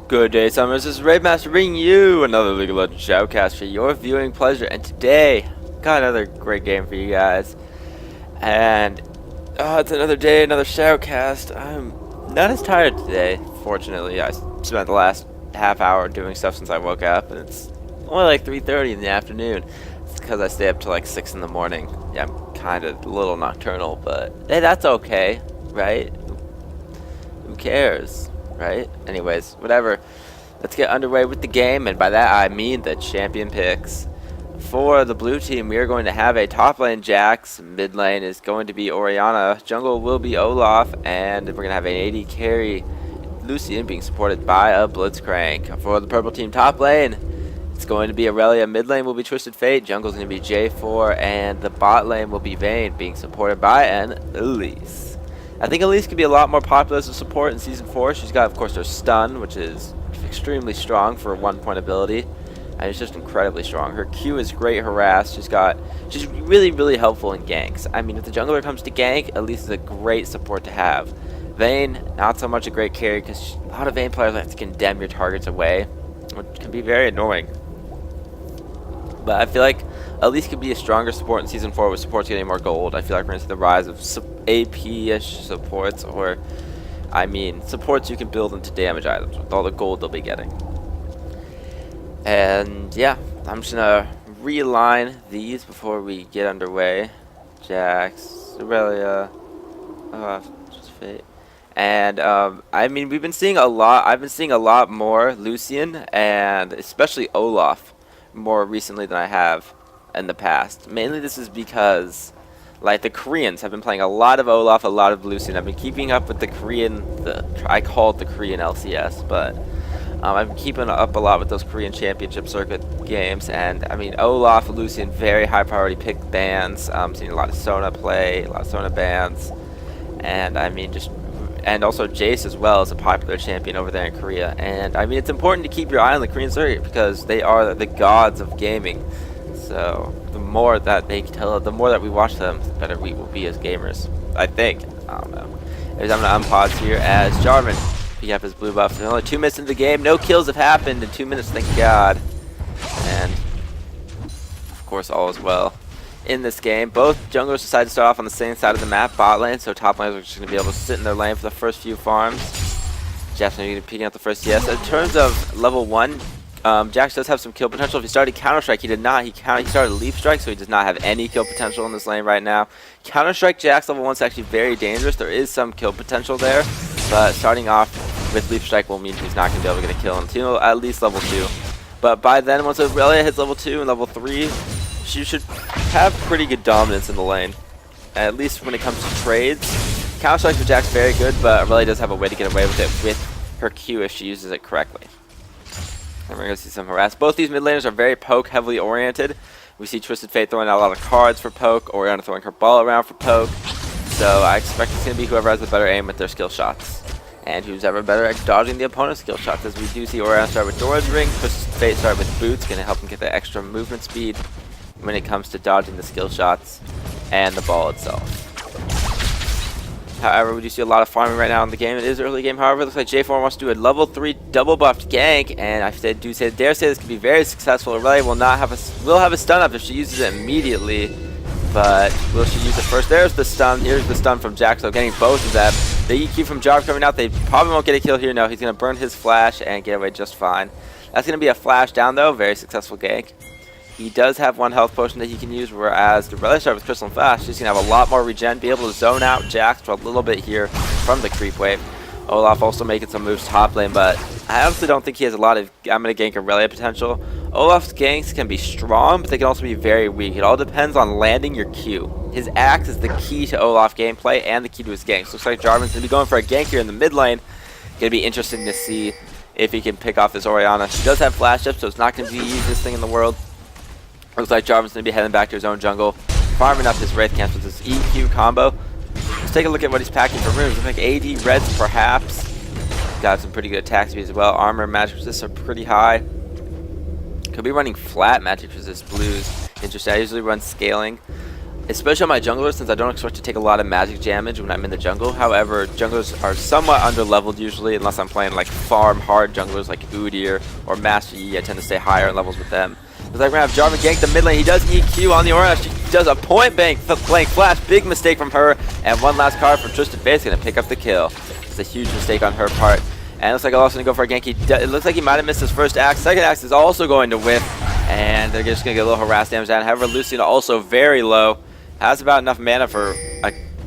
Good day, Summers. This is Raabemaster bringing you another League of Legends Shoutcast for your viewing pleasure. And today, got another great game for you guys. And it's another day, another Shoutcast. I'm not as tired today, fortunately. I spent the last half hour doing stuff since I woke up, and it's only like 3:30 in the afternoon. It's because I stay up till like 6 in the morning. Yeah, I'm kind of a little nocturnal, but hey, that's okay, right? Who cares? Right? Anyways, whatever. Let's get underway with the game, and by that I mean the champion picks. For the blue team, we are going to have a top lane Jax, mid lane is going to be Orianna, jungle will be Olaf, and we're going to have an AD carry, Lucian, being supported by a Blitzcrank. For the purple team top lane, it's going to be Aurelia, mid lane will be Twisted Fate, jungle is going to be J4, and the bot lane will be Vayne, being supported by an Elise. I think Elise could be a lot more popular as a support in Season 4. She's got, of course, her stun, which is extremely strong for a 1-point ability. And it's just incredibly strong. Her Q is great harass. She's really, really helpful in ganks. I mean, if the jungler comes to gank, Elise is a great support to have. Vayne, not so much a great carry, because a lot of Vayne players like to condemn your targets away, which can be very annoying. But I feel like Elise could be a stronger support in Season 4 with supports getting more gold. I feel like we're going to see the rise of AP-ish supports, or, I mean, supports you can build into damage items with all the gold they'll be getting. And, yeah, I'm just going to realign these before we get underway. Jax, Aurelia, just Fate. And, I mean, I've been seeing a lot more Lucian, and especially Olaf, more recently than I have in the past. Mainly this is because, like, the Koreans have been playing a lot of Olaf, a lot of Lucian. I've been keeping up with the Korean, I call it the Korean LCS, but I've been keeping up a lot with those Korean Championship Circuit games, and I mean, Olaf, Lucian, very high priority pick bans. Seeing a lot of Sona play, a lot of Sona bans, and I mean, and also Jace as well is a popular champion over there in Korea. And I mean, it's important to keep your eye on the Korean circuit because they are the gods of gaming. So the more that the more that we watch them, the better we will be as gamers. I think. I don't know. I'm gonna unpause here as Jarvan picking up his blue buff. There's only 2 minutes into the game. No kills have happened in 2 minutes, thank God. And of course, all is well in this game. Both junglers decide to start off on the same side of the map, bot lane, so top laners are just going to be able to sit in their lane for the first few farms. Jack's going to be picking up the first CS. In terms of level 1, Jax does have some kill potential. If he started Counter-Strike, he did not. He started Leap Strike, so he does not have any kill potential in this lane right now. Counter-Strike Jax level 1 is actually very dangerous. There is some kill potential there, but starting off with Leap Strike will mean he's not going to be able to get a kill until at least level 2. But by then, once Aurelia hits level 2 and level 3, she should have pretty good dominance in the lane, at least when it comes to trades. Counter-Strike for Jax very good, but Aurelia does have a way to get away with it with her Q if she uses it correctly. And we're going to see some harass. Both these mid laners are very poke heavily oriented. We see Twisted Fate throwing out a lot of cards for poke, Orianna throwing her ball around for poke. So I expect it's going to be whoever has the better aim with their skill shots, and who's ever better at dodging the opponent's skill shots, as we do see Orianna start with Dora's Ring, Twisted Fate start with Boots, going to help him get the extra movement speed when it comes to dodging the skill shots and the ball itself. However, we do see a lot of farming right now in the game. It is early game, however. It looks like J4 wants to do a level 3 double buffed gank, and I dare say this could be very successful. Aurelia will have a stun up if she uses it immediately, but will she use it first? There's the stun. Here's the stun from Jax, so getting both of them. The EQ from Jarv coming out. They probably won't get a kill here. No, he's going to burn his flash and get away just fine. That's going to be a flash down, though. Very successful gank. He does have 1 health potion that he can use, whereas the Aurelia start with Crystal and Flash. She's going to have a lot more regen, be able to zone out Jax for a little bit here from the creep wave. Olaf also making some moves top lane, but I honestly don't think he has a lot of I'm going to gank Aurelia potential. Olaf's ganks can be strong, but they can also be very weak. It all depends on landing your Q. His axe is the key to Olaf gameplay and the key to his ganks. Looks like Jarvan's going to be going for a gank here in the mid lane. Going to be interesting to see if he can pick off this Orianna. She does have flash up, so it's not going to be the easiest thing in the world. Looks like Jarvan's going to be heading back to his own jungle, farming up his Wraith Camps with his EQ combo. Let's take a look at what he's packing for runes. Looks like AD Reds, perhaps. Got some pretty good attack speed as well. Armor and magic resist are pretty high. Could be running flat magic resist blues. Interesting. I usually run scaling. especially on my jungler, since I don't expect to take a lot of magic damage when I'm in the jungle. However, junglers are somewhat under-leveled usually, unless I'm playing like farm hard junglers like Udyr or Master Yi. I tend to stay higher in levels with them. Looks like we're gonna have Jarvan gank the mid lane. He does EQ on the Orianna. She does a point blank flash. Big mistake from her. And one last card from Tristan Faith's gonna pick up the kill. It's a huge mistake on her part. And it looks like Olaf's gonna go for a gank. It looks like he might have missed his first axe. Second axe is also going to whiff. And they're just gonna get a little harass damage down. However, Lucian also very low. Has about enough mana for...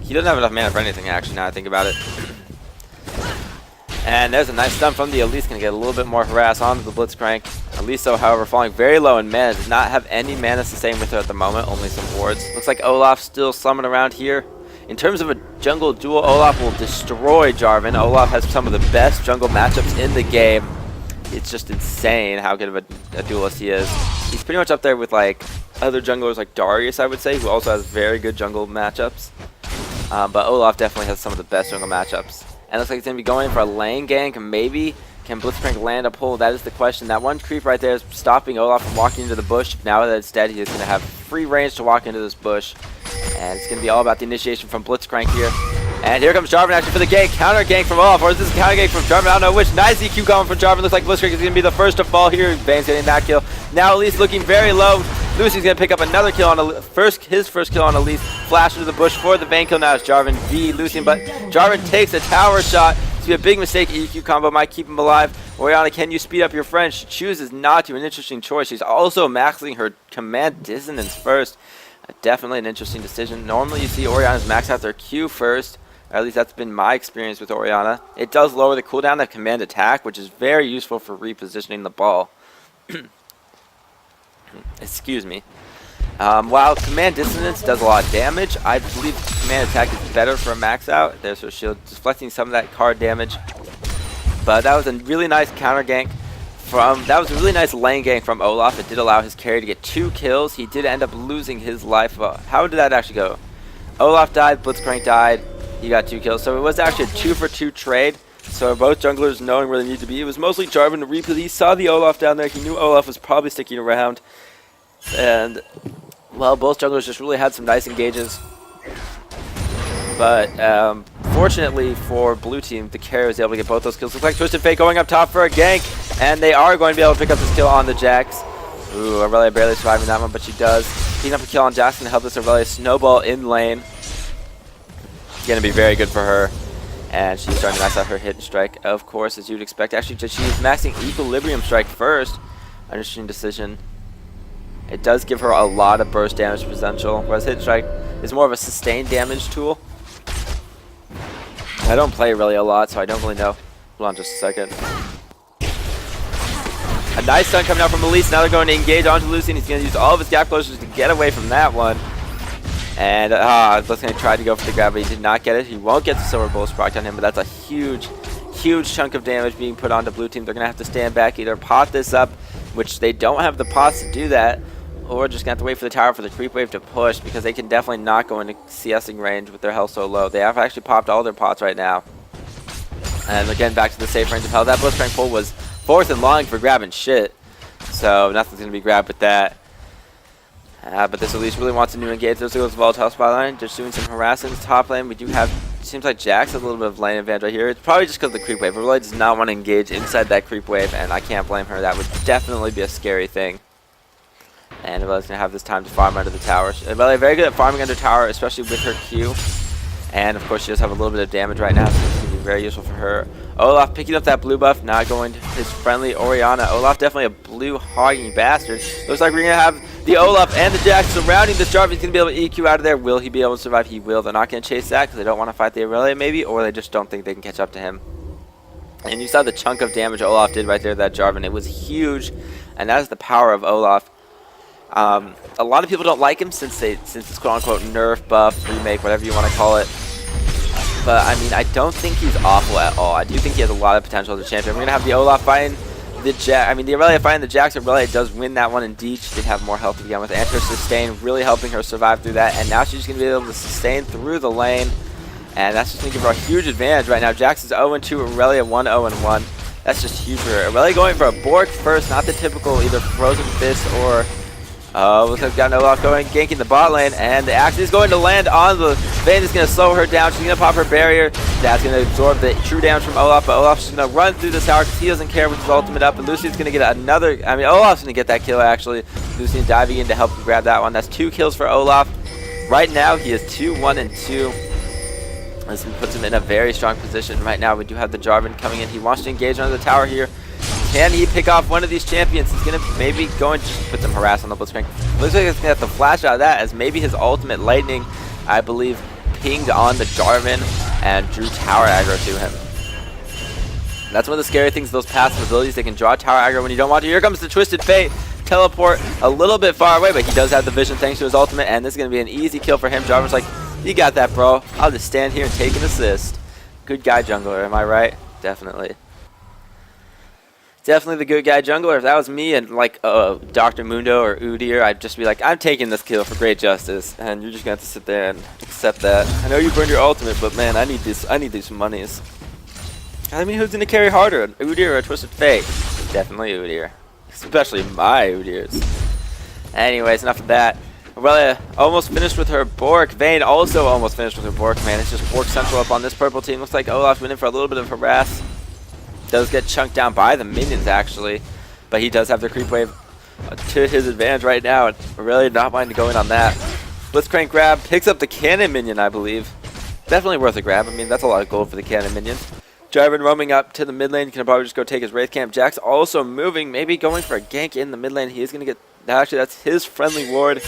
he doesn't have enough mana for anything, actually, now I think about it. And there's a nice stun from the Elise. Going to get a little bit more harass onto the Blitzcrank. Elise, though, however, falling very low in mana. Does not have any mana sustain with her at the moment. Only some wards. Looks like Olaf still slumming around here. In terms of a jungle duel, Olaf will destroy Jarvan. Olaf has some of the best jungle matchups in the game. It's just insane how good of a duelist he is. He's pretty much up there with, like, other junglers like Darius, I would say, who also has very good jungle matchups. But Olaf definitely has some of the best jungle matchups. And it looks like he's going to be going for a lane gank, maybe. Can Blitzcrank land a pull? That is the question. That one creep right there is stopping Olaf from walking into the bush. Now that it's dead, he is going to have free range to walk into this bush. And it's going to be all about the initiation from Blitzcrank here. And here comes Jarvan actually for the gank. Counter gank from Olaf. Or is this a counter gank from Jarvan? I don't know which. Nice EQ coming from Jarvan. Looks like Blitzcrank is going to be the first to fall here. Vane's getting that kill. Now Elise looking very low. Lucy's going to pick up another kill on his first kill on Elise. Flash into the bush for the Vayne kill. Now it's Jarvan v Lucian. But Jarvan takes a tower shot. It's going to be a big mistake. EQ combo might keep him alive. Orianna, can you speed up your friend? She chooses not to. An interesting choice. She's also maxing her command dissonance first. Definitely an interesting decision. Normally you see Orianna's max out their Q first. Or at least that's been my experience with Orianna. It does lower the cooldown of command attack, which is very useful for repositioning the ball. Excuse me. While command dissonance does a lot of damage, I believe command attack is better for a max out. There's her shield deflecting some of that card damage. But that was a really nice counter gank that was a really nice lane gank from Olaf. It did allow his carry to get 2 kills. He did end up losing his life. How did that actually go? Olaf died, Blitzcrank died. He got 2 kills. So it was actually a 2-for-2 trade. So both junglers knowing where they need to be. It was mostly Jarvan to replay. He saw the Olaf down there. He knew Olaf was probably sticking around. And, well, both junglers just really had some nice engages. But, fortunately for blue team, the carry was able to get both those kills. Looks like Twisted Fate going up top for a gank. And they are going to be able to pick up this kill on the Jax. Ooh, Aurelia barely surviving that one, but she does. Picking up a kill on Jax to help this Aurelia snowball in lane. It's going to be very good for her. And she's starting to max out her hit and strike, of course, as you'd expect. Actually, she's maxing Equilibrium Strike first. Interesting decision. It does give her a lot of burst damage potential, whereas hit and strike is more of a sustained damage tool. I don't play really a lot, so I don't really know. Hold on just a second. A nice stun coming out from Elise. Now they're going to engage onto Lucian. He's going to use all of his gap closures to get away from that one. And Blitzcrank tried to go for the grab, but he did not get it. He won't get the Silver Bullet proc on him, but that's a huge, huge chunk of damage being put onto blue team. They're going to have to stand back, either pot this up, which they don't have the pots to do that, or just going to have to wait for the tower for the creep wave to push, because they can definitely not go into CSing range with their health so low. They have actually popped all their pots right now. And again, back to the safe range of hell. That Blitzcrank pull was 4th and long for grabbing shit. So nothing's going to be grabbed with that. But this Elise really wants a new engage. There's goes Volatile Spot line. Just doing some harassing in the top lane. We do have, seems like Jax has a little bit of lane advantage right here. It's probably just because of the creep wave. Really does not want to engage inside that creep wave, and I can't blame her. That would definitely be a scary thing. And Rebellia's going to have this time to farm under the tower. Rebellia very good at farming under tower, especially with her Q. And of course she does have a little bit of damage right now, so it's going to be very useful for her. Olaf picking up that blue buff, not going to his friendly Orianna. Olaf definitely a blue hogging bastard. Looks like we're going to have the Olaf and the Jax surrounding this Jarvan. He's going to be able to EQ out of there. Will he be able to survive? He will. They're not going to chase that because they don't want to fight the Aurelia maybe, or they just don't think they can catch up to him. And you saw the chunk of damage Olaf did right there to that Jarvan. It was huge, and that is the power of Olaf. A lot of people don't like him since it's quote-unquote nerf, buff, remake, whatever you want to call it. But, I mean, I don't think he's awful at all. I do think he has a lot of potential as a champion. We're going to have the Olaf fighting the Jax. I mean, the Aurelia fighting the Jax. Aurelia does win that one indeed. She did have more health to begin with. And her sustain really helping her survive through that. And now she's going to be able to sustain through the lane. And that's just going to give her a huge advantage right now. Jax is 0-2, Aurelia 1-0-1. That's just huge for her. Aurelia going for a Bork first, not the typical either Frozen Fist or Oh, looks like we've got an Olaf going, ganking the bot lane, and the axe is going to land on the Vayne. Is going to slow her down. She's going to pop her barrier. That's going to absorb the true damage from Olaf, but Olaf's just going to run through this tower because he doesn't care with his ultimate up, and Lucian's going to get another, I mean, Olaf's going to get that kill, actually. Lucian diving in to help him grab that one. That's 2 kills for Olaf. Right now, he is 2-1-2. This puts him in a very strong position. Right now, we do have the Jarvan coming in. He wants to engage under the tower here. Can he pick off one of these champions? He's going to maybe go and just put some harass on the Blitzcrank. Looks like he's going to have to flash out of that, as maybe his ultimate lightning, I believe, pinged on the Jarvan and drew tower aggro to him. That's one of the scary things, those passive abilities. They can draw tower aggro when you don't want to. Here comes the Twisted Fate. Teleport a little bit far away, but he does have the vision thanks to his ultimate, and this is going to be an easy kill for him. Jarvan's like, you got that, bro. I'll just stand here and take an assist. Good guy jungler, am I right? Definitely. Definitely the good guy jungler. If that was me and like Dr. Mundo or Udyr, I'd just be like, I'm taking this kill for great justice, and you're just gonna have to sit there and accept that. I know you burned your ultimate, but man, I need these monies. I mean, who's gonna carry harder, Udyr or a Twisted Fate? Definitely Udyr, especially my Udyrs. Anyways, enough of that. Aurelia almost finished with her Bork. Vayne also almost finished with her Bork. Man, it's just Bork central up on this purple team. Looks like Olaf's winning for a little bit of harass. Does get chunked down by the minions, actually, but he does have the creep wave to his advantage right now, and really not mind to go in on that. Blitzcrank grab, picks up the cannon minion, I believe. Definitely worth a grab. I mean, that's a lot of gold for the cannon minion. Jarvan roaming up to the mid lane, can probably just go take his Wraith Camp. Jack's also moving, maybe going for a gank in the mid lane. He is going to get, actually that's his friendly ward,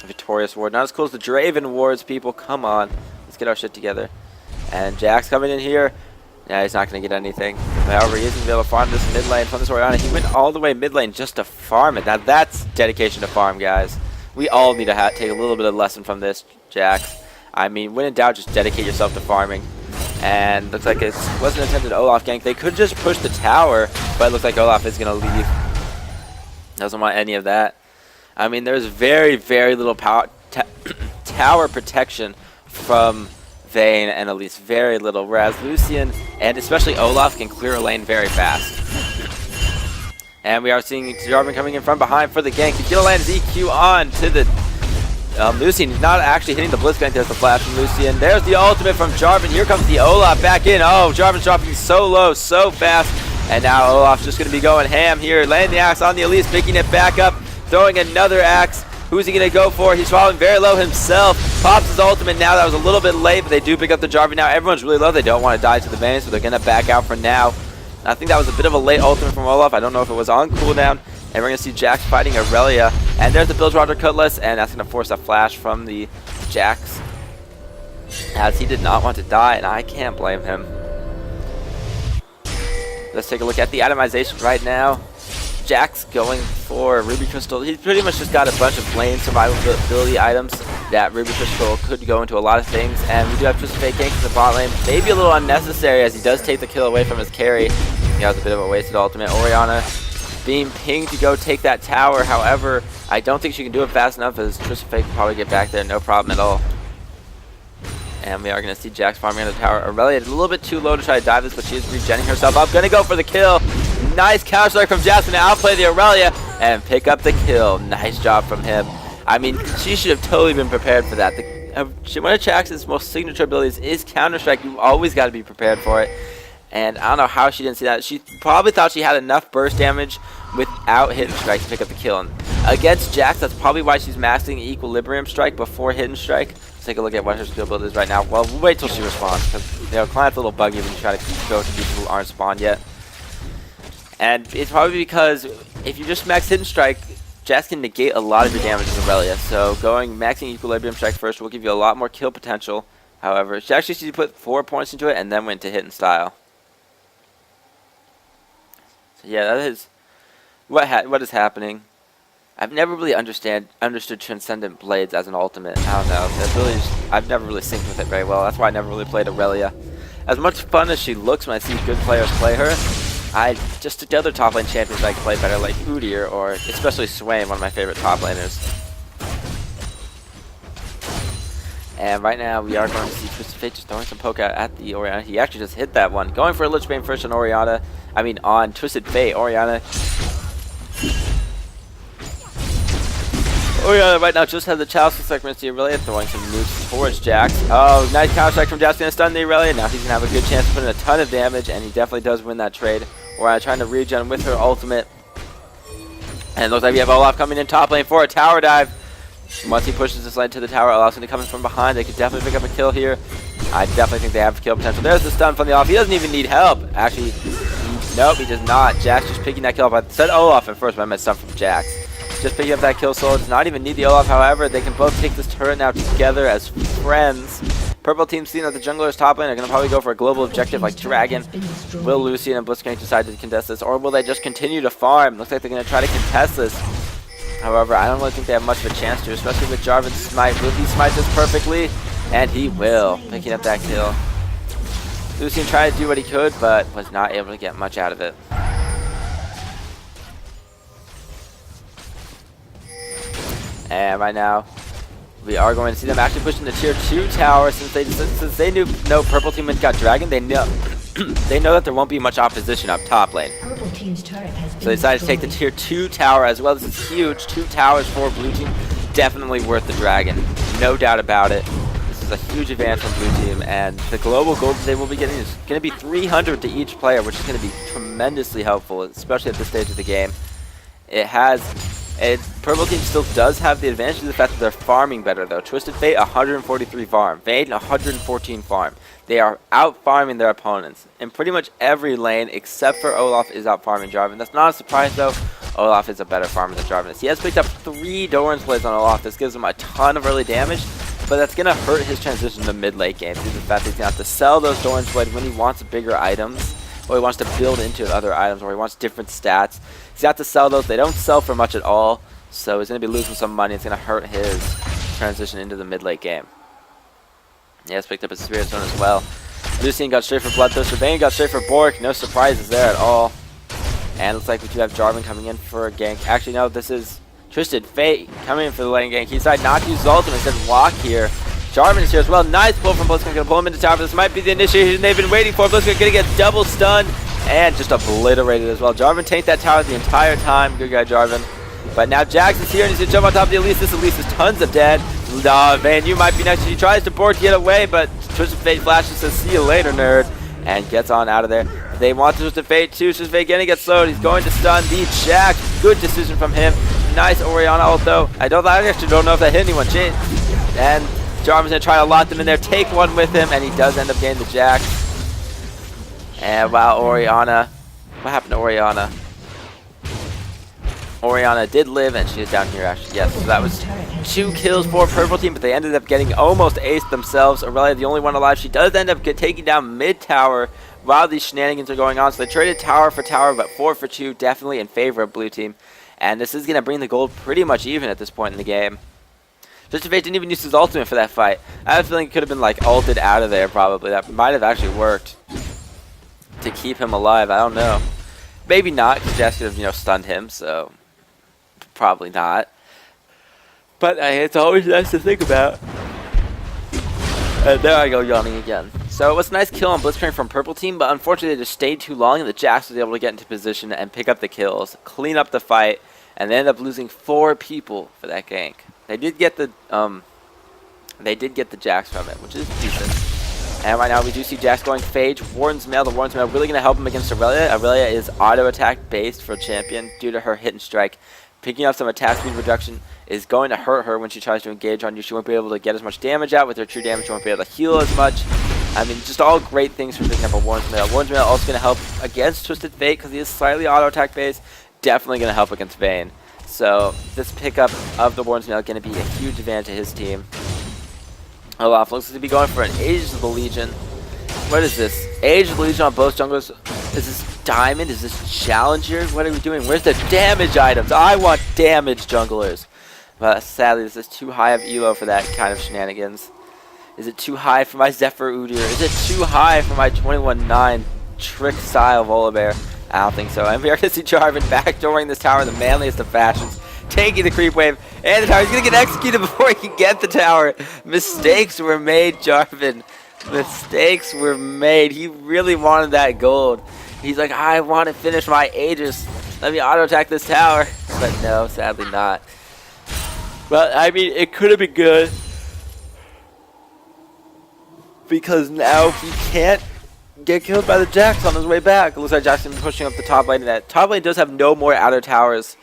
victorious ward. Not as cool as the Draven wards, people, come on. Let's get our shit together. And Jack's coming in here. Yeah, he's not going to get anything. However, he is going to be able to farm this mid lane from this Orianna. He went all the way mid lane just to farm it. Now, that's dedication to farm, guys. We all need to take a little bit of lesson from this, Jax. I mean, when in doubt, just dedicate yourself to farming. And looks like it wasn't intended Olaf gank. They could just push the tower, but it looks like Olaf is going to leave. Doesn't want any of that. I mean, there's very, very little power tower protection from Vayne and Elise, very little, whereas Lucian and especially Olaf can clear a lane very fast. And we are seeing Jarvan coming in from behind for the gank. He's going to land his EQ on to the Lucian. He's not actually hitting the Blitzcrank. There's the flash from Lucian. There's the ultimate from Jarvan. Here comes the Olaf back in. Oh, Jarvan's dropping so low, so fast. And now Olaf's just going to be going ham here. Landing the axe on the Elise, picking it back up, throwing another axe. Who's he going to go for? He's falling very low himself. Pops his ultimate now. That was a little bit late, but they do pick up the Jarvan now. Everyone's really low. They don't want to die to the Vayne, so they're going to back out for now. I think that was a bit of a late ultimate from Olaf. I don't know if it was on cooldown. And we're going to see Jax fighting Aurelia. And there's the Bilgewater Cutlass, and that's going to force a flash from the Jax, as he did not want to die, and I can't blame him. Let's take a look at the itemization right now. Jack's going for Ruby Crystal. He's pretty much just got a bunch of lane survivability items that Ruby Crystal could go into a lot of things. And we do have Twisted Fate gank in the bot lane. Maybe a little unnecessary, as he does take the kill away from his carry. He has a bit of a wasted ultimate. Orianna being pinged to go take that tower. However, I don't think she can do it fast enough, as Twisted Fate can probably get back there, no problem at all. And we are going to see Jax farming on the tower. Aurelia is a little bit too low to try to dive this, but she is regenning herself up. Going to go for the kill. Nice counter strike from Jasmine to outplay the Aurelia and pick up the kill. Nice job from him. I mean, she should have totally been prepared for that. One of Jax's most signature abilities is counter strike. You've always got to be prepared for it. And I don't know how she didn't see that. She probably thought she had enough burst damage without Hidden Strike to pick up the kill. And against Jax, that's probably why she's maxing Equilibrium Strike before Hidden Strike. Let's take a look at what her skill build is right now. Well, we'll wait till she responds, because, you know, Client's a little buggy when you try to go to people who aren't spawned yet. And it's probably because if you just max Hidden Strike, Jax can negate a lot of your damage in Aurelia. So going maxing Equilibrium Strike first will give you a lot more kill potential. However, she actually put 4 points into it and then went to Hidden Style. So yeah, that is what is happening. I've never really understood Transcendent Blades as an ultimate. I don't know. I've never really synced with it very well. That's why I never really played Aurelia. As much fun as she looks when I see good players play her, I just took the other top lane champions I can play better, like Udyr, or especially Swain, one of my favorite top laners. And right now we are going to see Twisted Fate just throwing some poke out at the Orianna. He actually just hit that one. Going for a Lich Bane first on Orianna. I mean on Twisted Fate. Orianna. Oh yeah, right now just has the chalice. Looks like we're going to see Aurelia throwing some nukes towards Jax. Oh, nice counter strike from Jax. Going to stun the Aurelia. Now he's going to have a good chance of putting a ton of damage, and he definitely does win that trade. We're trying to regen with her ultimate. And it looks like we have Olaf coming in top lane for a tower dive. Once he pushes this lane to the tower, Olaf's going to come in from behind. They could definitely pick up a kill here. I definitely think they have kill potential. There's the stun from the Olaf. He doesn't even need help. Actually, nope, he does not. Jax just picking that kill up. I said Olaf at first, but I meant stun from Jax. Just picking up that kill solo. Does not even need the Olaf, however. They can both take this turret now together as friends. Purple team seeing that the junglers top lane are going to probably go for a global objective like Dragon. Will Lucian and Blitzcrank decide to contest this, or will they just continue to farm? Looks like they're going to try to contest this. However, I don't really think they have much of a chance to, especially with Jarvan's smite. Will he smite this perfectly? And he will, picking up that kill. Lucian tried to do what he could, but was not able to get much out of it. And right now, we are going to see them actually pushing the tier 2 tower since they knew no purple team had got Dragon. They know they know that there won't be much opposition up top lane. Purple team's turret has been So they decided to take the tier 2 tower as well. This is huge. 2 towers for blue team. Definitely worth the Dragon. No doubt about it. This is a huge advantage from blue team. And the global gold they will be getting is going to be 300 to each player, which is going to be tremendously helpful, especially at this stage of the game. Purple team still does have the advantage of the fact that they're farming better though. Twisted Fate 143 farm, Vayne 114 farm. They are out farming their opponents in pretty much every lane except for Olaf is out farming Jarvan. That's not a surprise though. Olaf is a better farmer than Jarvan is. He has picked up 3 Doran's plays on Olaf. This gives him a ton of early damage, but that's going to hurt his transition to mid-late game due to the fact that he's going to have to sell those Doran's blade when he wants bigger items, or he wants to build into other items, or he wants different stats. He's got to sell those. They don't sell for much at all, so he's going to be losing some money. It's going to hurt his transition into the mid-late game. He has picked up a Spirit Stone as well. Lucian got straight for Bloodthirster. Vayne got straight for Bork. No surprises there at all. And it looks like we do have Jarvan coming in for a gank. Actually, no, this is Twisted Fate coming in for the lane gank. He decided not to use his ultimate, instead walk here. Jarvan is here as well. Nice pull from Blitzcrank. Going to pull him into tower. This might be the initiation they've been waiting for. Blitzcrank going to get double stunned and just obliterated as well. Jarvan tanked that tower the entire time. Good guy, Jarvan. But now Jax is here and he's going to jump on top of the Elise. This Elise is tons of dead. Man, you might be next. He tries to board to get away, but Twisted Fate flashes says, see you later, nerd, and gets on out of there. They want Twisted Fate too. Twisted Fate getting get slowed. He's going to stun the Jax. Good decision from him. Nice Orianna ult though. I actually don't know if that hit anyone. And Jarvan's going to try to lock them in there, take one with him, and he does end up getting the Jax. And wow, Orianna. What happened to Orianna? Orianna did live, and she is down here actually. Yes, so that was 2 kills for Purple Team, but they ended up getting almost aced themselves. Aurelia, the only one alive. She does end up taking down mid-tower while these shenanigans are going on. So they traded tower for tower, but 4 for 2, definitely in favor of Blue Team. And this is going to bring the gold pretty much even at this point in the game. Twisted Fate didn't even use his ultimate for that fight. I have a feeling it could have been like ulted out of there probably. That might have actually worked to keep him alive. I don't know. Maybe not, because Jax could have, stunned him, so probably not. But it's always nice to think about. And there I go yawning again. So it was a nice kill on Blitzcrank from Purple Team, but unfortunately they just stayed too long and the Jax was able to get into position and pick up the kills, clean up the fight, and they ended up losing 4 people for that gank. They did get the Jax from it, which is decent. And right now we do see Jax going Phage, Warden's Mail. The Warden's Mail really going to help him against Aurelia. Aurelia is auto attack based for champion due to her hit and strike. Picking up some attack speed reduction is going to hurt her when she tries to engage on you. She won't be able to get as much damage out with her true damage. She won't be able to heal as much. I mean, just all great things for picking up a Warden's Mail. Warden's Mail also going to help against Twisted Fate because he is slightly auto attack based. Definitely going to help against Vayne. So this pickup of the Warden's Mail is going to be a huge advantage to his team. Olaf looks to be going for an Age of the Legion. What is this? Age of the Legion on both junglers. Is this Diamond? Is this Challenger? What are we doing? Where's the damage items? I want damage junglers. But sadly, this is too high of elo for that kind of shenanigans. Is it too high for my Zephyr Udyr? Is it too high for my 21-9 trick style Volibear? I don't think so. And we are going to see Jarvan backdooring this tower in the manliest of fashions. Taking the creep wave, and the tower. He's going to get executed before he can get the tower. Mistakes were made, Jarvan. Mistakes were made. He really wanted that gold. He's like, I want to finish my Aegis. Let me auto-attack this tower. But no, sadly not. But, I mean, it could have been good. Because now he can't get killed by the Jax on his way back. It looks like Jack's pushing up the top lane. That top lane does have no more outer towers.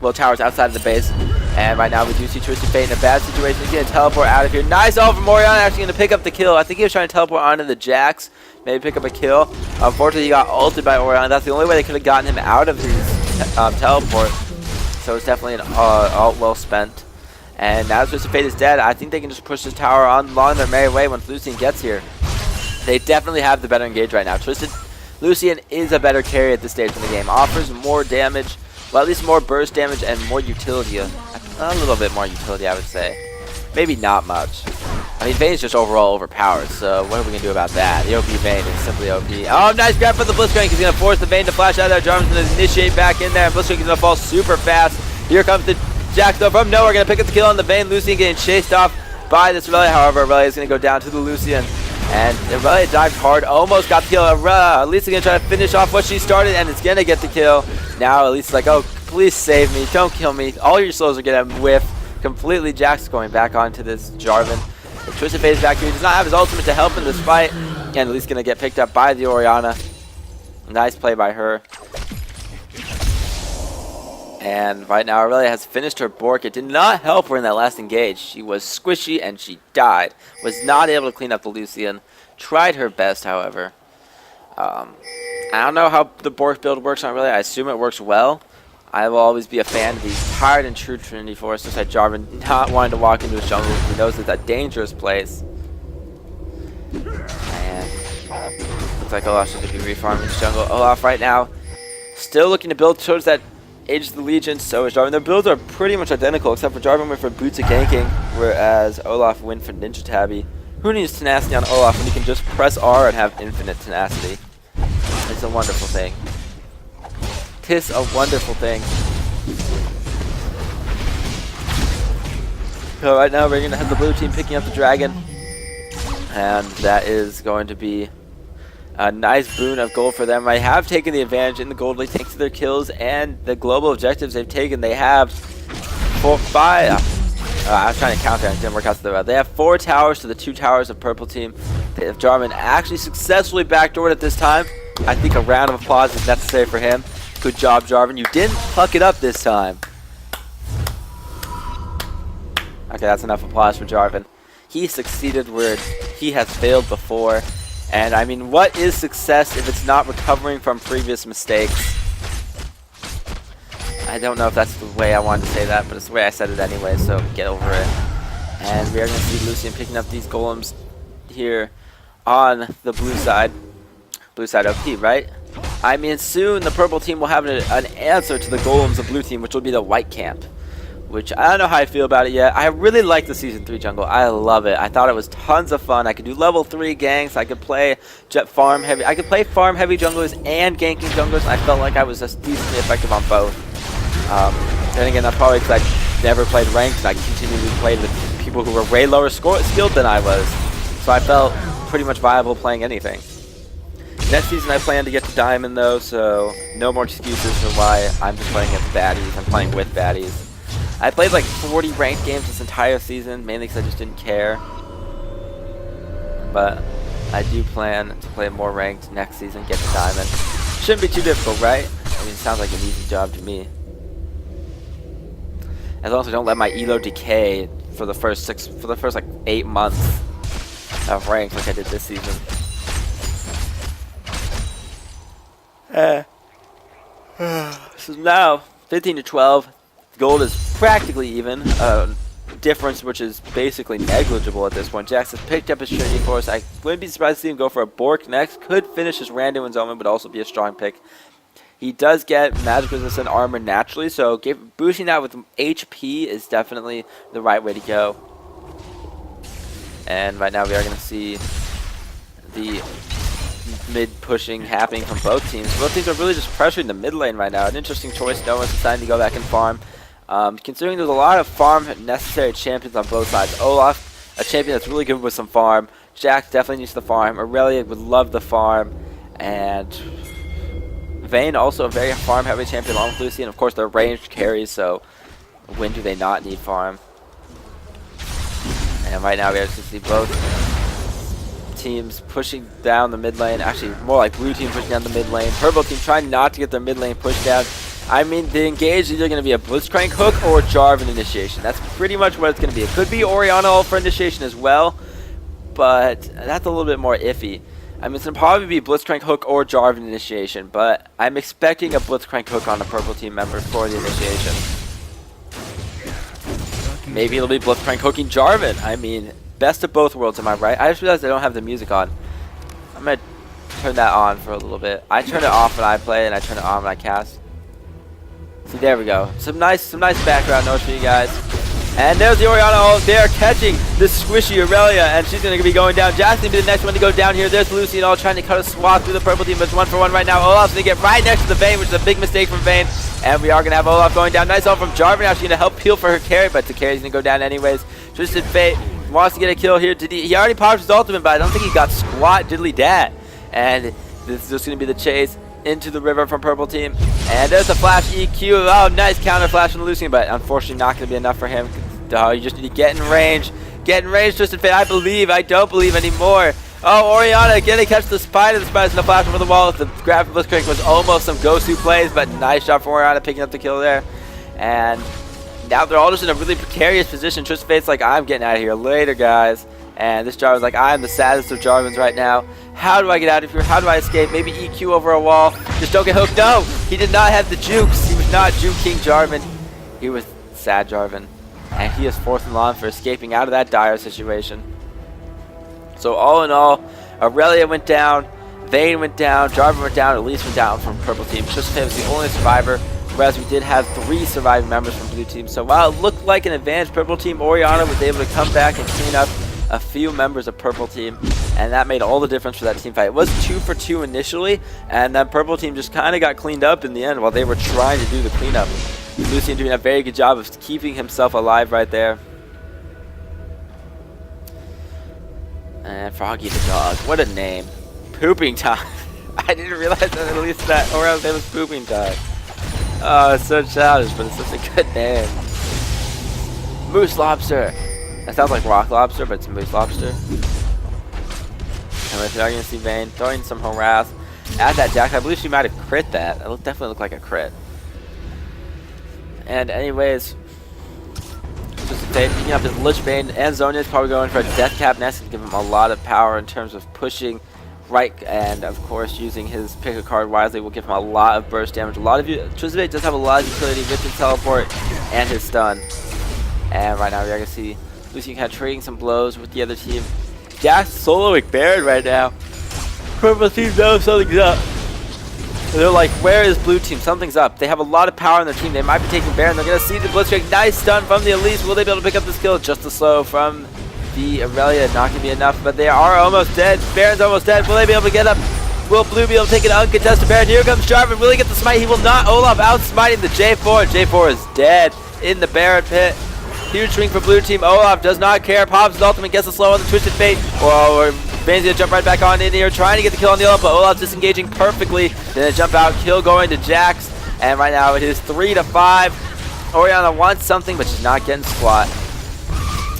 Well, towers outside of the base. And right now we do see Twisted Fate in a bad situation. He's going to teleport out of here. Nice ult from Orianna, actually going to pick up the kill. I think he was trying to teleport onto the Jax. Maybe pick up a kill. Unfortunately, he got ulted by Orianna. That's the only way they could have gotten him out of his teleport. So it's definitely an ult well spent. And now Twisted Fate is dead. I think they can just push this tower on along their merry way once Lucian gets here. They definitely have the better engage right now. Lucian is a better carry at this stage in the game. Offers more damage. Well, at least more burst damage and more utility. A little bit more utility, I would say. Maybe not much. I mean, Vayne's just overall overpowered, so what are we going to do about that? The OP Vayne is simply OP. Oh, nice grab for the Blitzcrank. He's going to force the Vayne to flash out of there. Jarvan's going to initiate back in there, and Blitzcrank is going to fall super fast. Here comes the Jax, though, from nowhere. Going to pick up the kill on the Vayne. Lucian getting chased off by this Aurelia. However, Aurelia is going to go down to the Lucian. And Aurelia dived hard, almost got the kill. Elisa's going to try to finish off what she started, and it's going to get the kill. Now Elisa's like, oh, please save me. Don't kill me. All your souls are going to whiff. Completely Jax going back onto this Jarvan. The Twisted Fate is back here. He does not have his ultimate to help in this fight. And Elisa's going to get picked up by the Orianna. Nice play by her. And right now Aurelia has finished her Bork. It did not help her in that last engage. She was squishy and she died. Was not able to clean up the Lucian. Tried her best, however. I don't know how the Bork build works on Aurelia. I assume it works well. I will always be a fan of the tried and true Trinity Force, just like Jarvan not wanting to walk into his jungle. He knows it's a dangerous place. And looks like Olaf's going to be refarming his jungle. Olaf right now still looking to build towards that Age of the Legion. So is Jarvan. Their builds are pretty much identical, except for Jarvan went for Boots of Ganking, whereas Olaf went for Ninja Tabby. Who needs tenacity on Olaf when you can just press R and have infinite tenacity? It's a wonderful thing. Tis a wonderful thing. So right now we're going to have the blue team picking up the dragon. And that is going to be a nice boon of gold for them. I have taken the advantage in the gold league thanks to their kills and the global objectives they've taken. They have 5. I was trying to count there and it didn't work out so well. They have 4 towers to the 2 towers of purple team. They have Jarvan actually successfully backdoored at this time. I think a round of applause is necessary for him. Good job, Jarvan. You didn't fuck it up this time. Okay, that's enough applause for Jarvan. He succeeded where he has failed before. And, I mean, what is success if it's not recovering from previous mistakes? I don't know if that's the way I wanted to say that, but it's the way I said it anyway, so get over it. And we are going to see Lucian picking up these golems here on the blue side. Blue side OP, right? I mean, soon the purple team will have an answer to the golems of blue team, which will be the white camp. Which, I don't know how I feel about it yet. I really like the Season 3 jungle. I love it. I thought it was tons of fun. I could do level 3 ganks. I could play farm heavy. I could play farm heavy junglers and ganking junglers. And I felt like I was just decently effective on both. Then again, that's probably because I never played ranked. And I continually played with people who were way lower skilled than I was. So I felt pretty much viable playing anything. Next season I plan to get to Diamond though, so no more excuses for why I'm just playing against baddies. I'm playing with baddies. I played like 40 ranked games this entire season, mainly because I just didn't care. But I do plan to play more ranked next season, get to Diamond. Shouldn't be too difficult, right? I mean, it sounds like an easy job to me. As long as I don't let my elo decay for the first like 8 months of ranked like I did this season. So now 15 to 12. Gold is practically even. Difference which is basically negligible at this point. Jax has picked up his Trinity Force. I wouldn't be surprised to see him go for a Bork next. Could finish his Rando and Zoman, but also be a strong pick. He does get magic resistant armor naturally, so boosting that with HP is definitely the right way to go. And right now we are going to see the mid pushing happening from both teams. Both teams are really just pressuring the mid lane right now. An interesting choice. No one's deciding to go back and farm. Considering there's a lot of farm necessary champions on both sides. Olaf, a champion that's really good with some farm. Jax definitely needs the farm. Aurelia would love the farm. And Vayne also a very farm heavy champion along with Lucy. And of course they're ranged carries, so When do they not need farm? And right now we have to see both teams pushing down the mid lane. Actually, more like blue team pushing down the mid lane. Purple team trying not to get their mid lane pushed down. I mean, the engage is either going to be a Blitzcrank hook or Jarvan initiation. That's pretty much what it's going to be. It could be Orianna ult for initiation as well, but that's a little bit more iffy. I mean, it's going to probably be Blitzcrank hook or Jarvan initiation, but I'm expecting a Blitzcrank hook on a purple team member for the initiation. Maybe it'll be Blitzcrank hooking Jarvan. I mean, best of both worlds, am I right? I just realized I don't have the music on. I'm going to turn that on for a little bit. I turn it off when I play, and I turn it on when I cast. See, there we go. Some nice background noise for you guys. And there's the Orianna ult. They are catching this squishy Aurelia, and she's going to be going down. Jack's going to be the next one to go down here. There's Lucy and all trying to cut a swath through the purple team, but it's 1-for-1 right now. Olaf's going to get right next to the Vayne, which is a big mistake from Vayne. And we are going to have Olaf going down. Nice ult from Jarvan. Actually going to help peel for her carry, but the carry's going to go down anyways. Twisted Fate wants to get a kill here. He already popped his ultimate, but I don't think he got squat diddly dat. And this is just going to be the chase into the river from purple team. And there's a flash EQ. Oh, nice counter flash from Lucian, but unfortunately not going to be enough for him. Oh, you just need to get in range. Get in range, Twisted Fate. I believe. I don't believe anymore. Oh, Orianna again to catch the spider. The spider's going to flash over the wall. The grab from Blitzcrank was almost some Gosu plays, but nice job from Orianna picking up the kill there. And now they're all just in a really precarious position. Twisted Fate's like, I'm getting out of here later, guys. And this Jarvan's like, I'm the saddest of Jarvans right now. How do I get out of here? How do I escape? Maybe EQ over a wall. Just don't get hooked. No! He did not have the jukes. He was not Juke King Jarvan. He was sad Jarvan. And he is fourth in line for escaping out of that dire situation. So all in all, Aurelia went down, Vayne went down, Jarvan went down, Elise went down from purple team. Twisted Fate was the only survivor, whereas we did have 3 surviving members from blue team. So while it looked like an advanced purple team, Orianna was able to come back and clean up a few members of purple team, and that made all the difference for that team fight. It was 2 for 2 initially, and that purple team just kind of got cleaned up in the end while they were trying to do the cleanup. Lucian doing a very good job of keeping himself alive right there. And Froggy the dog, what a name. Pooping time. I didn't realize that at least that Orianna's name was Pooping time. Oh, it's so childish, but it's such a good name. Moose Lobster. That sounds like Rock Lobster, but it's Moose Lobster. And we're going to see Vayne throwing some harass at that Jax. I believe she might have crit that. It definitely looked like a crit. And anyways, just picking up his Lich Bane, and Zonya's probably going for a Death Cap Nest to give him a lot of power in terms of pushing right, and of course using his pick a card wisely will give him a lot of burst damage. A lot of you, Twisted Fate does have a lot of utility with his teleport and his stun. And right now we are going to see Lucian kind of trading some blows with the other team. Jax soloing Baron right now. Purple team knows something's up. They're like, where is blue team? Something's up. They have a lot of power on their team. They might be taking Baron. They're going to see the Blitzcrank. Nice stun from the Elise. Will they be able to pick up this kill? Just a slow from the Aurelia. Not going to be enough, but they are almost dead. Baron's almost dead. Will they be able to get up? Will blue be able to take an uncontested Baron? Here comes Jarvan. Will he get the smite? He will not. Olaf out smiting the J4. J4 is dead in the Baron pit. Huge swing for blue team. Olaf does not care. Pops his ultimate, gets a slow on the Twisted Fate. Whoa, Vayne's gonna jump right back on in here, trying to get the kill on the Olaf, but Olaf's disengaging perfectly. Then a jump out, kill going to Jax. And right now it is 3-5. Orianna wants something, but she's not getting squat.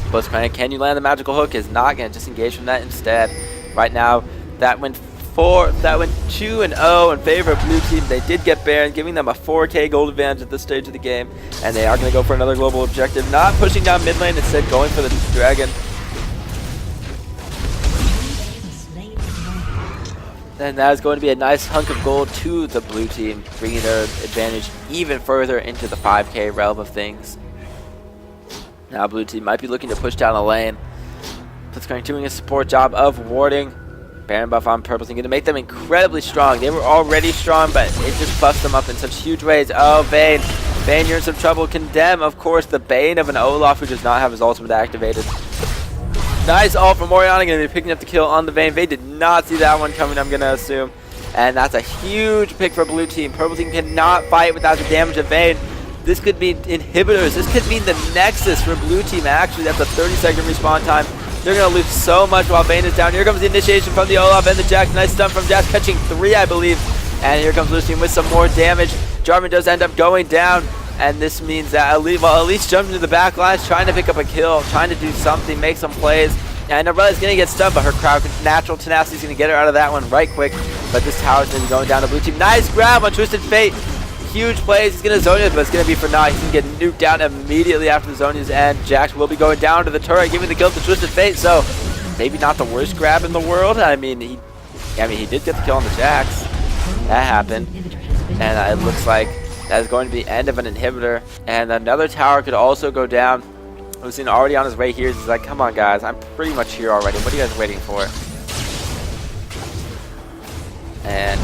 Blitzcrank, can you land the magical hook? Is not gonna disengage from that instead. Right now, that went 2-0 in favor of blue team. They did get Baron, giving them a 4k gold advantage at this stage of the game, and they are going to go for another global objective, not pushing down mid lane, instead going for the dragon. And that is going to be a nice hunk of gold to the blue team, bringing their advantage even further into the 5k realm of things. Now blue team might be looking to push down the lane. Blitzcrank doing a support job of warding. Baron buff on purple team, going to make them incredibly strong. They were already strong, but it just buffs them up in such huge ways. Oh, Vayne. Vayne, you're in some trouble. Condemn, of course, the bane of an Olaf who does not have his ultimate activated. Nice ult from Orianna, going to be picking up the kill on the Vayne. Vayne did not see that one coming, I'm going to assume. And that's a huge pick for blue team. Purple team cannot fight without the damage of Vayne. This could mean inhibitors. This could mean the Nexus for blue team. Actually, that's a 30-second respawn time. They're going to lose so much while Vayne is down. Here comes the initiation from the Olaf and the Jax. Nice stun from Jax, catching 3, I believe. And here comes Lucian with some more damage. Jarvan does end up going down. And this means that Elise jumping to the back lines, trying to pick up a kill, trying to do something, make some plays. And Aurelia's going to get stunned, but her natural tenacity is going to get her out of that one right quick. But this tower's going to be going down to blue team. Nice grab on Twisted Fate. Huge plays. He's going to zone it, but it's going to be for naught. He's going to get nuked down immediately after the Zonia's end. Jax will be going down to the turret, giving the kill to Twisted Fate. So maybe not the worst grab in the world. I mean, he did get the kill on the Jax. That happened. And it looks like that is going to be the end of an inhibitor. And another tower could also go down. We've seen already on his way here. He's like, come on, guys. I'm pretty much here already. What are you guys waiting for? And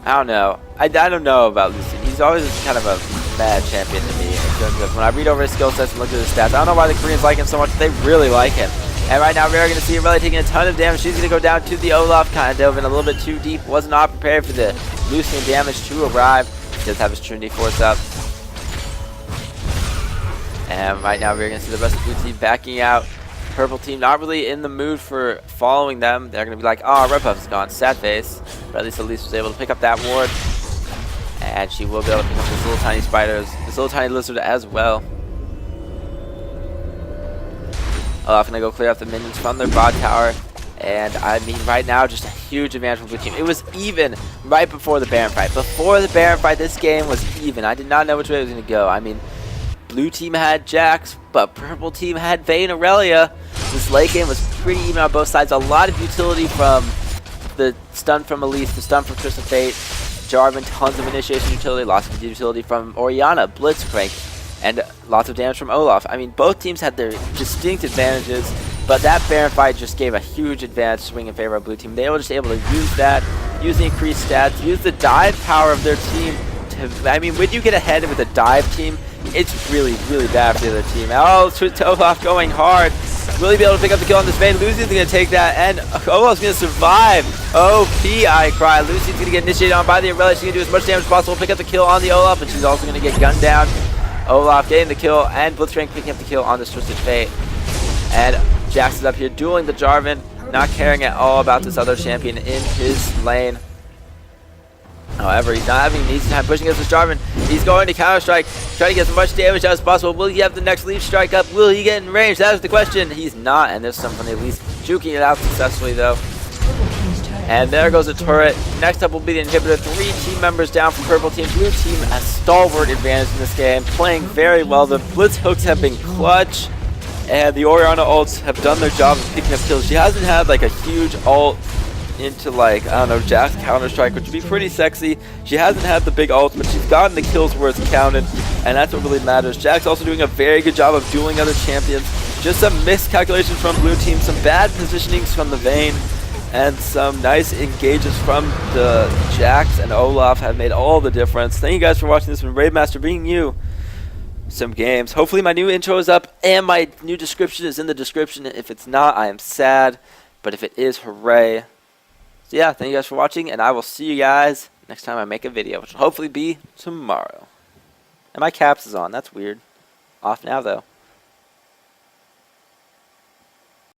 I don't know. I don't know about Lucian. He's always kind of a bad champion to me in terms of when I read over his skill sets and look at his stats. I don't know why the Koreans like him so much. They really like him. And right now we are going to see Aurelia taking a ton of damage. She's going to go down to the Olaf. Kind of dove in a little bit too deep. Was not prepared for the Lucian damage to arrive. He does have his Trinity Force up. And right now we're going to see the rest of the blue team backing out. Purple team not really in the mood for following them. They're going to be like, oh, Red Buff is gone. Sad face. But at least Elise was able to pick up that ward. And she will be able to pick up this little tiny spider, this little tiny lizard as well. Olaf going to go clear out the minions from their bot tower. And I mean, right now, just a huge advantage for blue team. It was even right before the Baron fight. Before the Baron fight, this game was even. I did not know which way it was going to go. I mean, blue team had Jax, but purple team had Vayne Aurelia. This late game was pretty even on both sides. A lot of utility from the stun from Elise, the stun from Twisted Fate, Jarvan, tons of initiation utility, lots of utility from Orianna, Blitzcrank, and lots of damage from Olaf. I mean, both teams had their distinct advantages, but that Baron fight just gave a huge advantage swing in favor of blue team. They were just able to use that, use the increased stats, use the dive power of their team to, I mean, when you get ahead with a dive team, it's really, really bad for the other team. Oh, Olaf going hard. Will he be able to pick up the kill on this Vayne? Lucian's going to take that, and Olaf's going to survive. OP, I cry. Lucian's going to get initiated on by the Aurelia. She's going to do as much damage as possible, pick up the kill on the Olaf, but she's also going to get gunned down. Olaf getting the kill, and Blitzcrank picking up the kill on this Twisted Fate. And Jax is up here dueling the Jarvan, not caring at all about this other champion in his lane. However, he's not having an easy time pushing against this Jarvan. He's going to Counter-Strike, trying to get as much damage as possible. Will he have the next Leaf Strike up? Will he get in range? That is the question. He's not, and there's somebody at least juking it out successfully, though. And there goes the turret. Next up will be the inhibitor. 3 team members down from purple team. Blue team a stalwart advantage in this game, playing very well. The blitz hooks have been clutch, and the Orianna ults have done their job of picking up kills. She hasn't had like a huge ult into, like, I don't know, Jax Counter-Strike, which would be pretty sexy. She hasn't had the big ults, but she's gotten the kills where it's counted, and that's what really matters. Jax also doing a very good job of dueling other champions. Just some miscalculations from blue team, some bad positionings from the Vayne, and some nice engages from the Jax and Olaf have made all the difference. Thank you guys for watching. This has been Raabemaster bringing you some games. Hopefully my new intro is up, and my new description is in the description. If it's not, I am sad, but if it is, hooray. So yeah, thank you guys for watching, and I will see you guys next time I make a video, which will hopefully be tomorrow. And my caps is on. That's weird. Off now, though.